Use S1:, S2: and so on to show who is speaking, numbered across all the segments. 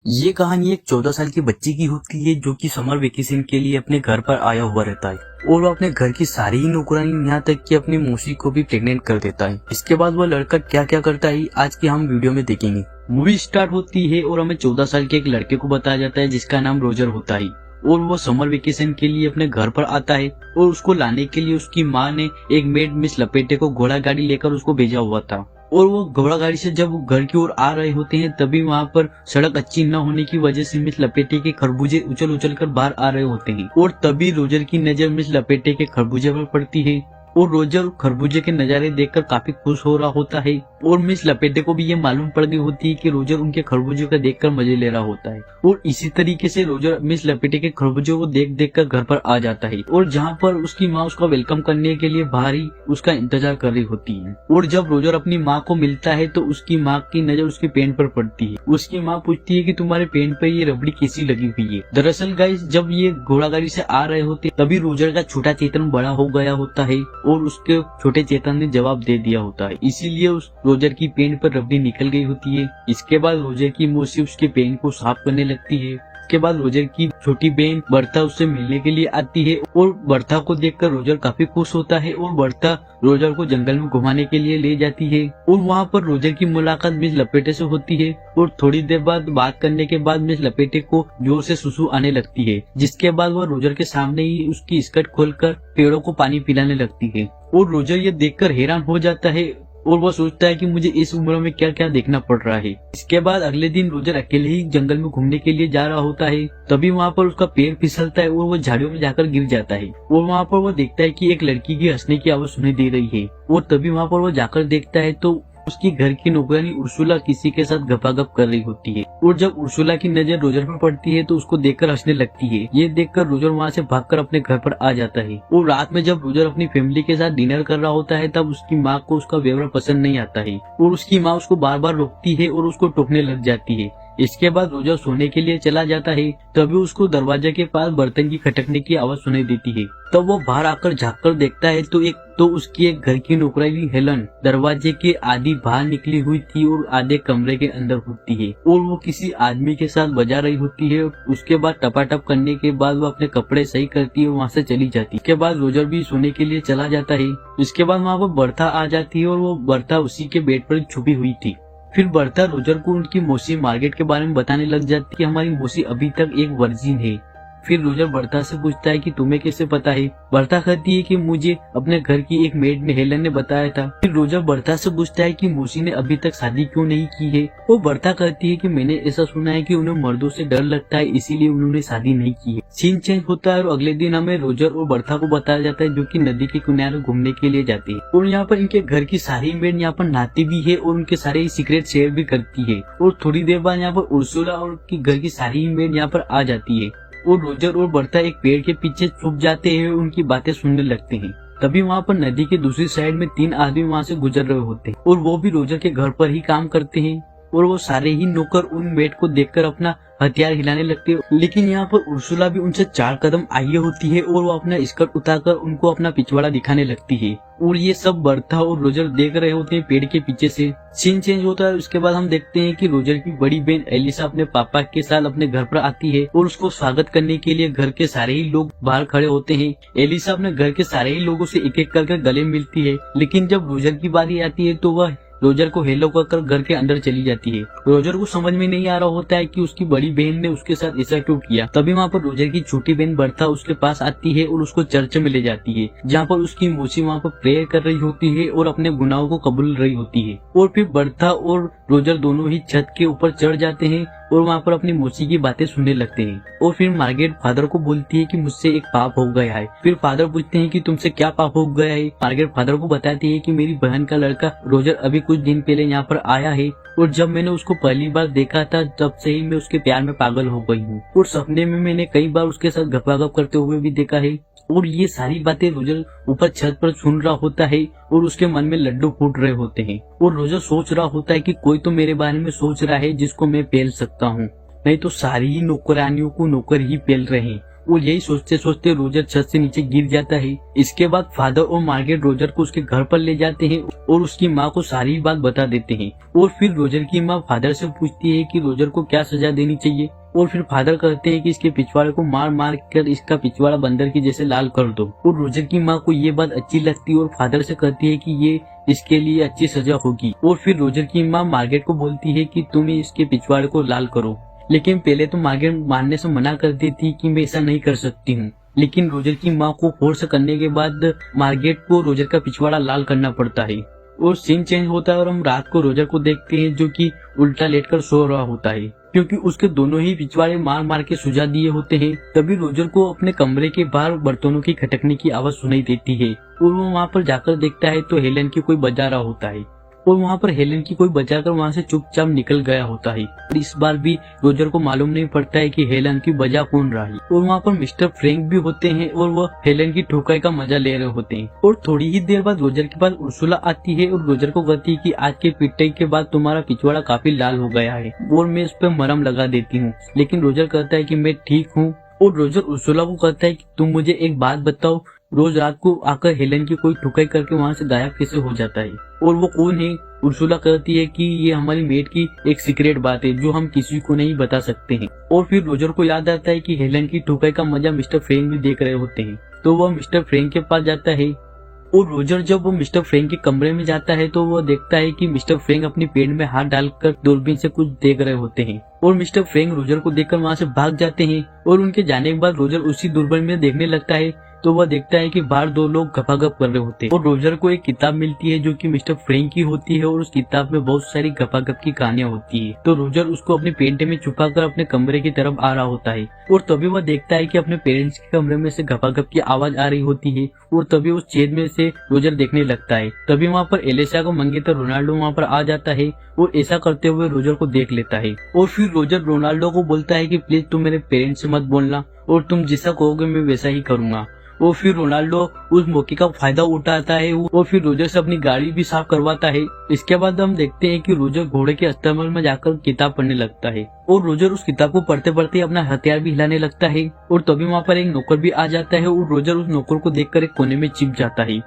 S1: ये कहानी एक 14 साल की बच्ची की होती है जो कि समर वेकेशन के लिए अपने घर पर आया हुआ रहता है और वो अपने घर की सारी ही नौकरानी यहाँ तक कि अपनी मौसी को भी प्रेग्नेंट कर देता है। इसके बाद वो लड़का क्या क्या करता है आज की हम वीडियो में देखेंगे। मूवी स्टार्ट होती है और हमें 14 साल के एक लड़के को बताया जाता है जिसका नाम रोजर होता है और वो समर वेकेशन के लिए अपने घर पर आता है और उसको लाने के लिए उसकी माँ ने एक मेड मिस लपेटे को घोड़ा गाड़ी लेकर उसको भेजा हुआ था। और वो घोड़ा गाड़ी से जब घर की ओर आ रहे होते हैं तभी वहाँ पर सड़क अच्छी न होने की वजह से मिस लपेटे के खरबूजे उछल उछल कर बाहर आ रहे होते हैं और तभी रोजर की नजर मिस लपेटे के खरबूजे पर पड़ती है और रोजर खरबूजे के नजारे देखकर काफी खुश हो रहा होता है और मिस लपेटे को भी ये मालूम पड़ गई होती है कि रोजर उनके खरबूजे का देखकर मजे ले रहा होता है और इसी तरीके से रोजर मिस लपेटे के खरबूजे को देख देख कर घर पर आ जाता है और जहाँ पर उसकी माँ उसका वेलकम करने के लिए बाहर ही उसका इंतजार कर रही होती है। और जब रोजर अपनी माँ को मिलता है तो उसकी माँ की नजर उसके पेन पर पड़ती है। उसकी माँ पूछती है कि तुम्हारे पेन पर ये रबड़ी कैसी लगी हुई है। दरअसल गाइस जब ये घोड़ा गाड़ी से आ रहे होते तभी रोजर का छोटा चेतन बड़ा हो गया होता है और उसके छोटे चेतन ने जवाब दे दिया होता है, इसीलिए उस रोजर की पेन पर रबड़ी निकल गई होती है। इसके बाद रोजर की मौसी उसके पेन को साफ करने लगती है। इसके बाद रोजर की छोटी बहन बर्ता उससे मिलने के लिए आती है और बर्ता को देखकर रोजर काफी खुश होता है और बर्ता रोजर को जंगल में घुमाने के लिए ले जाती है और वहाँ पर रोजर की मुलाकात मिस लपेटे से होती है और थोड़ी देर बाद बात करने के बाद मिस लपेटे को जोर से सुसु आने लगती है, जिसके बाद वह रोजर के सामने ही उसकी स्कर्ट खोलकर पेड़ों को पानी पिलाने लगती है और रोजर ये देखकर हैरान हो जाता है और वो सोचता है कि मुझे इस उम्र में क्या क्या देखना पड़ रहा है। इसके बाद अगले दिन रोजर अकेले ही जंगल में घूमने के लिए जा रहा होता है तभी वहाँ पर उसका पैर फिसलता है और वो झाड़ियों में जाकर गिर जाता है और वहाँ पर वो देखता है कि एक लड़की की हंसने की आवाज सुनाई दे रही है और तभी वहाँ पर वो जाकर देखता है तो उसकी घर की नौकरानी उर्सुला किसी के साथ गपागप कर रही होती है और जब उर्सुला की नजर रोजर पर पड़ती है तो उसको देखकर हंसने लगती है। ये देखकर रोजर वहाँ से भागकर अपने घर पर आ जाता है और रात में जब रोजर अपनी फैमिली के साथ डिनर कर रहा होता है तब उसकी माँ को उसका व्यवहार पसंद नहीं आता है और उसकी माँ उसको बार बार रोकती है और उसको टोकने लग जाती है। इसके बाद रोजर सोने के लिए चला जाता है तभी उसको दरवाजे के पास बर्तन की खटकने की आवाज सुनाई देती है। तब वो बाहर आकर झाँककर देखता है तो उसकी एक घर की नौकरानी हेलन दरवाजे के आधी बाहर निकली हुई थी और आधे कमरे के अंदर होती है और वो किसी आदमी के साथ बजा रही होती है। उसके बाद टपाटप करने के बाद वो अपने कपड़े सही करती है और वहाँ से चली जाती है। इसके बाद रोजर भी सोने के लिए चला जाता है। इसके बाद वहाँ पर बर्ता आ जाती है और वो बर्ता उसी के बेड पर छुपी हुई थी। फिर बर्ता रोजर को उनकी मौसी मार्गरेट के बारे में बताने लग जाती है कि हमारी मौसी अभी तक एक वर्जिन है। फिर रोजर बर्ता से पूछता है कि तुम्हें कैसे पता है। बर्ता कहती है कि मुझे अपने घर की एक मेड ने हेलन ने बताया था। फिर रोजर बर्ता से पूछता है कि मौसी ने अभी तक शादी क्यों नहीं की है। वो बर्ता कहती है कि मैंने ऐसा सुना है कि उन्हें मर्दों से डर लगता है इसीलिए उन्होंने शादी नहीं की है। सीन चेंज होता है और अगले दिन हमें रोजर और बर्ता को बताया जाता है जो कि नदी के किनारे घूमने के लिए जाते हैं और यहाँ पर इनके घर की सारी मेड यहाँ पर नहाती भी है और उनके सारे सीक्रेट शेयर भी करती है और थोड़ी देर बाद यहाँ पर उर्सुला और उनकी घर की सारी मेड यहाँ पर आ जाती है और रोजर और बर्ता एक पेड़ के पीछे छुप जाते हैं और उनकी बातें सुनने लगते हैं। तभी वहाँ पर नदी के दूसरी साइड में 3 आदमी वहाँ से गुजर रहे होते हैं और वो भी रोजर के घर पर ही काम करते हैं और वो सारे ही नौकर उन मेड को देखकर अपना हथियार हिलाने लगते हैं। लेकिन यहाँ पर उर्सुला भी उनसे 4 कदम आगे होती है और वो अपना स्कर्ट उतारकर उनको अपना पिछवाड़ा दिखाने लगती है और ये सब बर्ता और रोजर देख रहे होते हैं पेड़ के पीछे से। सीन चेंज होता है। उसके बाद हम देखते हैं कि रोजर की बड़ी बहन एलिसा अपने पापा के साथ अपने घर पर आती है और उसको स्वागत करने के लिए घर के सारे ही लोग बाहर खड़े होते हैं। एलिसा अपने घर के सारे ही लोगों से एक एक करके गले मिलती है लेकिन जब रोजर की बारी आती है तो वह रोजर को हेलो कहकर घर के अंदर चली जाती है। रोजर को समझ में नहीं आ रहा होता है कि उसकी बड़ी बहन ने उसके साथ ऐसा क्यों किया। तभी वहाँ पर रोजर की छोटी बहन बर्ता उसके पास आती है और उसको चर्च में ले जाती है जहाँ पर उसकी मौसी वहाँ पर प्रेयर कर रही होती है और अपने गुनाहों को कबूल रही होती है। और फिर बर्ता और रोजर दोनों ही छत के ऊपर चढ़ जाते हैं और वहाँ पर अपनी मौसी की बातें सुनने लगते हैं और फिर मार्गरेट फादर को बोलती है कि मुझसे एक पाप हो गया है। फिर फादर पूछते हैं कि तुमसे क्या पाप हो गया है। मार्गरेट फादर को बताती है कि मेरी बहन का लड़का रोजर अभी कुछ दिन पहले यहाँ पर आया है और जब मैंने उसको पहली बार देखा था तब से ही मैं उसके प्यार में पागल हो गई हूँ और सपने में मैंने कई बार उसके साथ गपागप करते हुए भी देखा है। और ये सारी बातें रोजर ऊपर छत पर सुन रहा होता है और उसके मन में लड्डू फूट रहे होते हैं और रोजर सोच रहा होता है कि कोई तो मेरे बारे में सोच रहा है जिसको मैं पेल सकता हूँ, नहीं तो सारी ही नौकरानियों को नौकर ही पेल रहे हैं। और यही सोचते सोचते रोजर छत से नीचे गिर जाता है। इसके बाद फादर और मार्गरेट रोजर को उसके घर पर ले जाते हैं और उसकी माँ को सारी बात बता देते हैं। और फिर रोजर की माँ फादर से पूछती है कि रोजर को क्या सजा देनी चाहिए। और फिर फादर कहते हैं कि इसके पिछवाड़े को मार मार कर इसका पिछवाड़ा बंदर की जैसे लाल कर दो। और रोजर की माँ को ये बात अच्छी लगती है और फादर से कहती है कि ये इसके लिए अच्छी सजा होगी। और फिर रोजर की माँ मार्गरेट को बोलती है कि तुम इसके पिछवाड़े को लाल करो। लेकिन पहले तो मार्गरेट मानने से मना करती थी कि मैं ऐसा नहीं कर सकती हूँ, लेकिन रोजर की माँ को फोर्स करने के बाद मार्गरेट को रोजर का पिछवाड़ा लाल करना पड़ता है। और सीन चेंज होता है और हम रात को रोजर को देखते हैं जो कि उल्टा लेटकर सो रहा होता है, क्योंकि उसके दोनों ही पिछवाड़े मार मार के सुझा दिए होते हैं। तभी रोजर को अपने कमरे के बाहर बर्तनों की खटकने की आवाज सुनाई देती है और वो वहाँ पर जाकर देखता है तो हेलन की कोई बजा रहा होता है। और वहाँ पर हेलन की कोई बजाकर वहाँ से चुपचाप निकल गया होता है। और इस बार भी रोजर को मालूम नहीं पड़ता है कि हेलन की बजा कौन रहा है। और वहाँ पर मिस्टर फ्रैंक भी होते हैं और वह हेलन की ठोकाई का मजा ले रहे होते हैं। और थोड़ी ही देर बाद रोजर के पास उर्सुला आती है और रोजर को कहती है कि आज के पिटाई के बाद तुम्हारा पिछवाड़ा काफी लाल हो गया है और मैं उस पर मरहम लगा देती हूँ। लेकिन रोजर कहता है कि मैं ठीक हूँ। और रोजर उर्सुला को कहता है कि तुम मुझे एक बात बताओ, रोज रात को आकर हेलन की कोई ठुकाई करके वहाँ से गायब कैसे हो जाता है, और वो कौन है? उर्सुला कहती है कि ये हमारी मेड की एक सीक्रेट बात है जो हम किसी को नहीं बता सकते हैं। और फिर रोजर को याद आता है कि हेलन की ठुकाई का मजा मिस्टर फ्रैंक भी देख रहे होते हैं, तो वह मिस्टर फ्रैंक के पास जाता है। और रोजर जब वो मिस्टर फ्रैंक के कमरे में जाता है तो वो देखता है कि मिस्टर फ्रैंक अपनी पेट में हाथ डालकर दूरबीन से कुछ देख रहे होते हैं। और मिस्टर फ्रैंक रोजर को देखकर वहाँ से भाग जाते हैं। और उनके जाने के बाद रोजर उसी दूरबीन में देखने लगता है तो वह देखता है कि बाहर दो लोग गपागप कर रहे होते हैं। और रोजर को एक किताब मिलती है जो कि मिस्टर फ्रैंक की होती है और उस किताब में बहुत सारी गपागप की कहानियां होती है। तो रोजर उसको अपने पेंटे में छुपाकर अपने कमरे की तरफ आ रहा होता है। और तभी वह देखता है कि अपने पेरेंट्स के कमरे में से गपागप की आवाज आ रही होती है। और तभी उस छेद में से रोजर देखने लगता है। तभी वहाँ पर एलिसा को मंगेतर रोनाल्डो वहाँ पर आ जाता है और ऐसा करते हुए रोजर को देख लेता है। और फिर रोजर रोनाल्डो को बोलता है कि प्लीज तुम मेरे पेरेंट्स से मत बोलना और तुम जैसा कहोगे मैं वैसा ही करूंगा। और फिर रोनाल्डो उस मौके का फायदा उठाता है और फिर रोजर से अपनी गाड़ी भी साफ करवाता है। इसके बाद हम देखते हैं कि रोजर घोड़े के अस्तबल में जाकर किताब पढ़ने लगता है और रोजर उस किताब को पढ़ते पढ़ते अपना हथियार भी हिलाने लगता है। और तभी वहाँ पर एक नौकर भी आ जाता है और रोजर उस नौकर को देखकर एक कोने में छिप जाता है।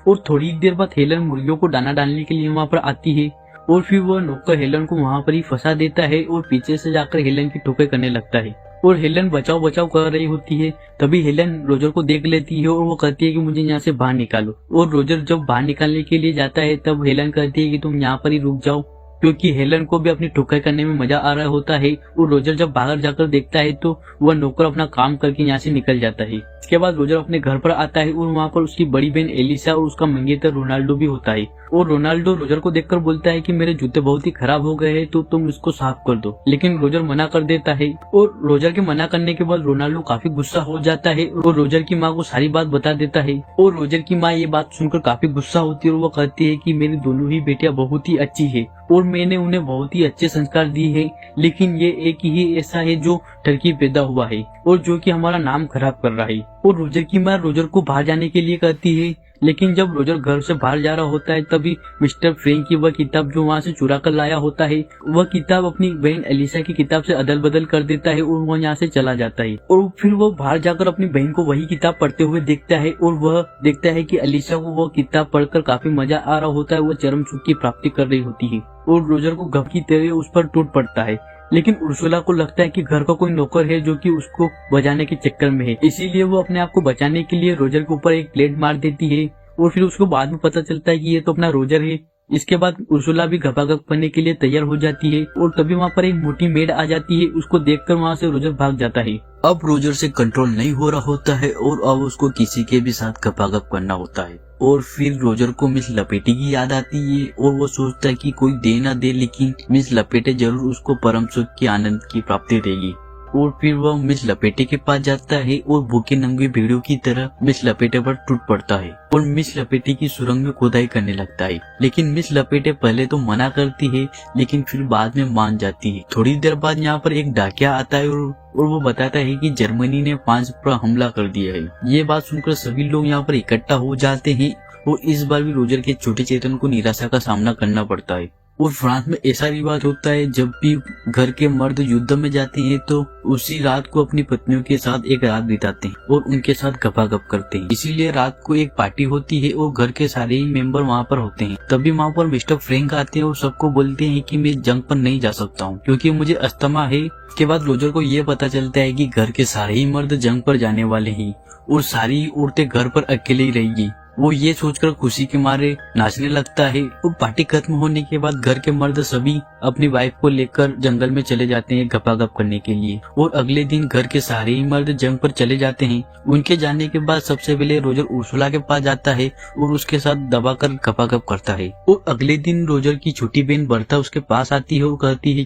S1: और थोड़ी देर बाद हेलन मुर्गियों को दाना डालने के लिए वहाँ पर आती है और फिर वह नौकर हेलन को वहाँ पर ही फंसा देता है और पीछे से जाकर हेलन की ठोकर करने लगता है। और हेलन बचाव बचाव कर रही होती है। तभी हेलन रोजर को देख लेती है और वो कहती है कि मुझे यहाँ से बाहर निकालो। और रोजर जब बाहर निकालने के लिए जाता है तब हेलन कहती है कि तुम यहाँ पर ही रुक जाओ, क्योंकि हेलन को भी अपनी ठोकर करने में मजा आ रहा होता है। और रोजर जब बाहर जाकर देखता है तो वह नौकर अपना काम करके यहाँ से निकल जाता है। इसके बाद रोजर अपने घर पर आता है और वहाँ पर उसकी बड़ी बहन एलिसा और उसका मंगेतर रोनाल्डो भी होता है। और रोनाल्डो रोजर को देखकर बोलता है कि मेरे जूते बहुत ही खराब हो गए हैं तो तुम इसको साफ कर दो। लेकिन रोजर मना कर देता है। और रोजर के मना करने के बाद रोनाल्डो काफी गुस्सा हो जाता है और रोजर की माँ को सारी बात बता देता है। और रोजर की माँ ये बात सुनकर काफी गुस्सा होती है और वो कहती है कि मेरी दोनों ही बेटियां बहुत ही अच्छी है और मैंने उन्हें बहुत ही अच्छे संस्कार दिए हैं, लेकिन ये एक ही ऐसा है जो टर्की पैदा हुआ है और जो कि हमारा नाम खराब कर रहा है। और रोजर की माँ रोजर को बाहर जाने के लिए कहती है, लेकिन जब रोजर घर से बाहर जा रहा होता है तभी मिस्टर फ्रैंक की वह किताब जो वहाँ से चुरा कर लाया होता है वह किताब अपनी बहन एलिसा की किताब से अदल बदल कर देता है और वह यहाँ से चला जाता है। और फिर वो बाहर जाकर अपनी बहन को वही किताब पढ़ते हुए देखता है और वह देखता है कि एलिसा को वह किताब पढ़कर काफी मजा आ रहा होता है, वह चरम सुख की प्राप्ति कर रही होती है। और रोजर को घप की तरह उस पर टूट पड़ता है। लेकिन उर्सुला को लगता है कि घर का कोई नौकर है जो कि उसको बचाने के चक्कर में है, इसीलिए वो अपने आप को बचाने के लिए रोजर के ऊपर एक प्लेट मार देती है। और फिर उसको बाद में पता चलता है कि ये तो अपना रोजर है। इसके बाद उर्सुला भी घपाघप करने के लिए तैयार हो जाती है और तभी वहाँ पर एक मोटी मेड आ जाती है। उसको देखकर वहाँ से रोजर भाग जाता है। अब रोजर से कंट्रोल नहीं हो रहा होता है और अब उसको किसी के भी साथ घपाघप करना होता है। और फिर रोजर को मिस लपेटे की याद आती है और वो सोचता है कि कोई दे ना दे लेकिन मिस लपेटे जरूर उसको परम सुख की आनंद की प्राप्ति देगी। और फिर वह मिस लपेटे के पास जाता है और भूखे नंगे भेड़ों की तरह मिस लपेटे पर टूट पड़ता है और मिस लपेटे की सुरंग में खुदाई करने लगता है। लेकिन मिस लपेटे पहले तो मना करती है लेकिन फिर बाद में मान जाती है। थोड़ी देर बाद यहाँ पर एक डाकिया आता है और वो बताता है कि जर्मनी ने फ्रांस पर हमला कर दिया है। ये बात सुनकर सभी लोग यहाँ पर इकट्ठा हो जाते हैं और इस बार भी रोजर के छोटे चेतन को निराशा का सामना करना पड़ता है। और फ्रांस में ऐसा रिवाज होता है, जब भी घर के मर्द युद्ध में जाते हैं तो उसी रात को अपनी पत्नियों के साथ एक रात बिताते हैं और उनके साथ गपागप करते हैं। इसीलिए रात को एक पार्टी होती है और घर के सारे ही मेंबर वहाँ पर होते हैं। तभी वहाँ पर मिस्टर फ्रैंक आते हैं और सबको बोलते हैं कि मैं जंग पर नहीं जा सकता हूँ क्योंकि मुझे अस्थमा है। इसके बाद रोजर को ये पता चलता है कि घर के सारे ही मर्द जंग पर जाने वाले हैं और सारी औरतें घर पर अकेले ही रहेगी। वो ये सोचकर खुशी के मारे नाचने लगता है और पार्टी खत्म होने के बाद घर के मर्द सभी अपनी वाइफ को लेकर जंगल में चले जाते हैं गपागप करने के लिए। और अगले दिन घर के सारे ही मर्द जंग पर चले जाते हैं। उनके जाने के बाद सबसे पहले रोजर उर्सुला के पास जाता है और उसके साथ दबाकर गपागप करता है। और अगले दिन रोजर की छोटी बहन बर्ता उसके पास आती है और कहती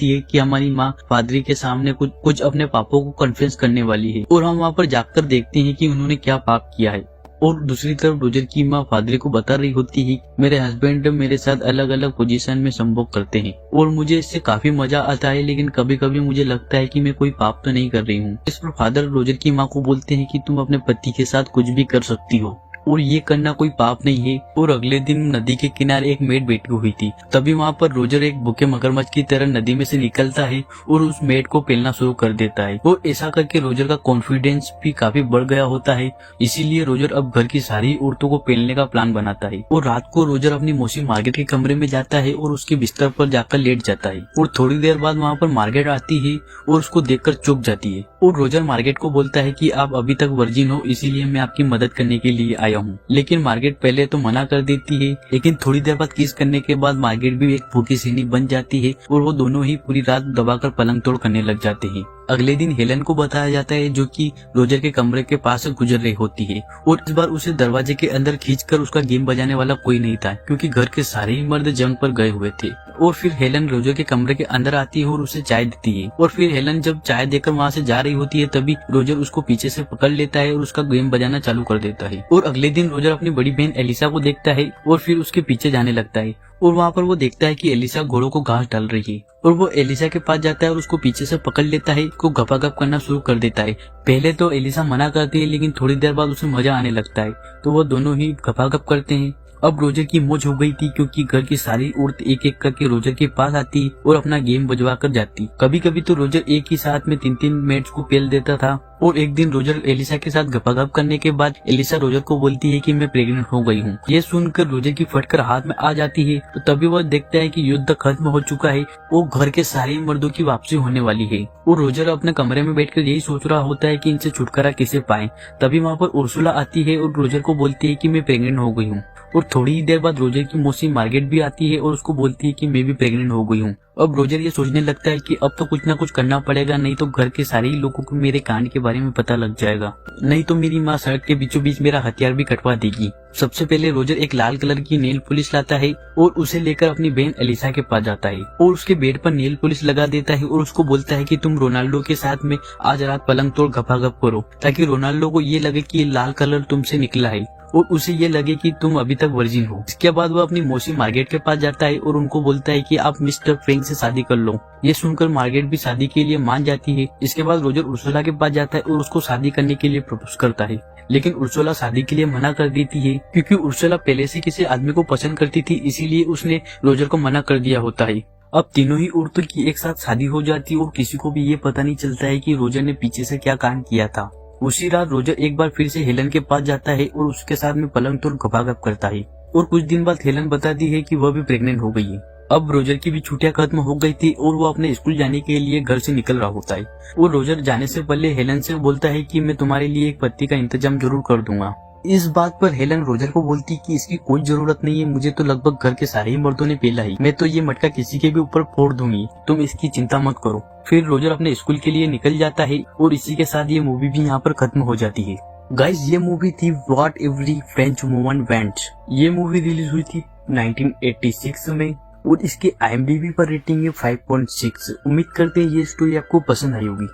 S1: है कि हमारी माँ पादरी के सामने कुछ अपने पापों को कन्फेस करने वाली है और हम वहाँ पर जाकर देखते हैं कि उन्होंने क्या पाप किया है। और दूसरी तरफ रोजर की माँ पादरी को बता रही होती है मेरे हस्बैंड मेरे साथ अलग अलग पोजीशन में संभोग करते हैं और मुझे इससे काफी मजा आता है, लेकिन कभी कभी मुझे लगता है कि मैं कोई पाप तो नहीं कर रही हूँ। इस पर फादर रोजर की माँ को बोलते हैं कि तुम अपने पति के साथ कुछ भी कर सकती हो और ये करना कोई पाप नहीं है। और अगले दिन नदी के किनारे एक मेड बैठी हुई थी। तभी वहाँ पर रोजर एक भूखे मगरमच्छ की तरह नदी में से निकलता है और उस मेड को पेलना शुरू कर देता है। और ऐसा करके रोजर का कॉन्फिडेंस भी काफी बढ़ गया होता है। इसीलिए रोजर अब घर की सारी औरतों को पेलने का प्लान बनाता है। और रात को रोजर अपनी मौसी मार्गेट के कमरे में जाता है और उसके बिस्तर पर जाकर लेट जाता है। और थोड़ी देर बाद वहाँ पर मार्गेट आती है और उसको देखकर चौंक जाती है। और रोजर मार्गेट को बोलता है कि आप अभी तक वर्जिन हो, इसीलिए मैं आपकी मदद करने के लिए आया हूँ। लेकिन मार्गेट पहले तो मना कर देती है, लेकिन थोड़ी देर बाद किस करने के बाद मार्गेट भी एक भूखी सैनिक बन जाती है और वो दोनों ही पूरी रात दबाकर पलंग तोड़ करने लग जाते हैं। अगले दिन हेलन को बताया जाता है जो कि रोजर के कमरे के पास से गुजर रही होती है और इस बार उसे दरवाजे के अंदर खींचकर उसका गेम बजाने वाला कोई नहीं था क्योंकि घर के सारे ही मर्द जंग पर गए हुए थे। और फिर हेलन रोजर के कमरे के अंदर आती है और उसे चाय देती है। और फिर हेलन जब चाय देकर वहाँ से जा रही होती है तभी रोजर उसको पीछे से पकड़ लेता है और उसका गेम बजाना चालू कर देता है। और अगले दिन रोजर अपनी बड़ी बहन एलिसा को देखता है और फिर उसके पीछे जाने लगता है और वहाँ पर वो देखता है कि एलिसा घोड़ों को घास डाल रही है और वो एलिसा के पास जाता है और उसको पीछे से पकड़ लेता है, को गपागप करना शुरू कर देता है। पहले तो एलिसा मना करती है, लेकिन थोड़ी देर बाद उसे मजा आने लगता है तो वो दोनों ही गपागप करते हैं। अब रोजर की मौज हो गई थी क्योंकि घर की सारी औरत एक एक करके रोजर के पास आती और अपना गेम बजवा कर जाती। कभी कभी तो रोजर एक ही साथ में 3-3 मैच को पेल देता था। और एक दिन रोजर एलिसा के साथ गपागप करने के बाद एलिसा रोजर को बोलती है कि मैं प्रेग्नेंट हो गई हूँ। ये सुनकर रोजर की फटकर हाथ में आ जाती है तो तभी वह देखता है कि युद्ध खत्म हो चुका है और घर के सारे मर्दों की वापसी होने वाली है। और रोजर अपने कमरे में बैठकर यही सोच रहा होता है कि इनसे छुटकारा कैसे पाए। तभी वहाँ पर उर्सुला आती है और रोजर को बोलती है कि मैं प्रेग्नेंट हो गई हूँ। और थोड़ी ही देर बाद रोजर की मौसी मार्गेट भी आती है और उसको बोलती है कि मैं भी प्रेग्नेंट हो गई हूँ। अब रोजर ये सोचने लगता है कि अब तो कुछ ना कुछ करना पड़ेगा, नहीं तो घर के सारे ही लोगों को मेरे कांड के बारे में पता लग जाएगा, नहीं तो मेरी माँ सड़क के बीचों बीच मेरा हथियार भी कटवा देगी। सबसे पहले रोजर एक लाल कलर की नेल पुलिस लाता है और उसे लेकर अपनी बहन एलिसा के पास जाता है और उसके बेड पर नेल पुलिस लगा देता है और उसको बोलता है कि तुम रोनाल्डो के साथ में आज रात पलंग तोड़ गपागप करो ताकि रोनाल्डो को ये लगे कि ये लाल कलर तुमसे निकला है और उसे ये लगे कि तुम अभी तक वर्जिन हो। इसके बाद वो अपनी मौसी मार्गेट के पास जाता है और उनको बोलता है कि आप मिस्टर फ्रैंक से शादी कर लो। ये सुनकर मार्गेट भी शादी के लिए मान जाती है। इसके बाद रोजर उर्सुला के पास जाता है और उसको शादी करने के लिए प्रपोज करता है, लेकिन उर्सुला शादी के लिए मना कर देती है क्योंकि उर्सुला पहले से किसी आदमी को पसंद करती थी, इसीलिए उसने रोजर को मना कर दिया होता है। अब तीनों ही औरतों की एक साथ शादी हो जाती है और किसी को भी ये पता नहीं चलता है कि रोजर ने पीछे से क्या कांड किया था। उसी रात रोजर एक बार फिर से हेलन के पास जाता है और उसके साथ में पलंग तोड़ गपागप करता है और कुछ दिन बाद हेलन बताती है कि वह भी प्रेग्नेंट हो गई है। अब रोजर की भी छुट्टियां खत्म हो गई थी और वो अपने स्कूल जाने के लिए घर से निकल रहा होता है और रोजर जाने से पहले हेलन से बोलता है कि मैं तुम्हारे लिए एक पत्ती का इंतजाम जरूर कर दूंगा। इस बात पर हेलन रोजर को बोलती कि इसकी कोई जरूरत नहीं है, मुझे तो लगभग घर के सारे ही मर्दों ने पेला है, मैं तो ये मटका किसी के भी ऊपर फोड़ दूंगी, तुम इसकी चिंता मत करो। फिर रोजर अपने स्कूल के लिए निकल जाता है और इसी के साथ ये मूवी भी यहाँ पर खत्म हो जाती है। गाइस, ये मूवी थी what every French woman wants. ये मूवी रिलीज हुई थी 1986 में और इसकी IMDb पर रेटिंग है 5.6। उम्मीद करते हैं ये स्टोरी आपको पसंद आई होगी।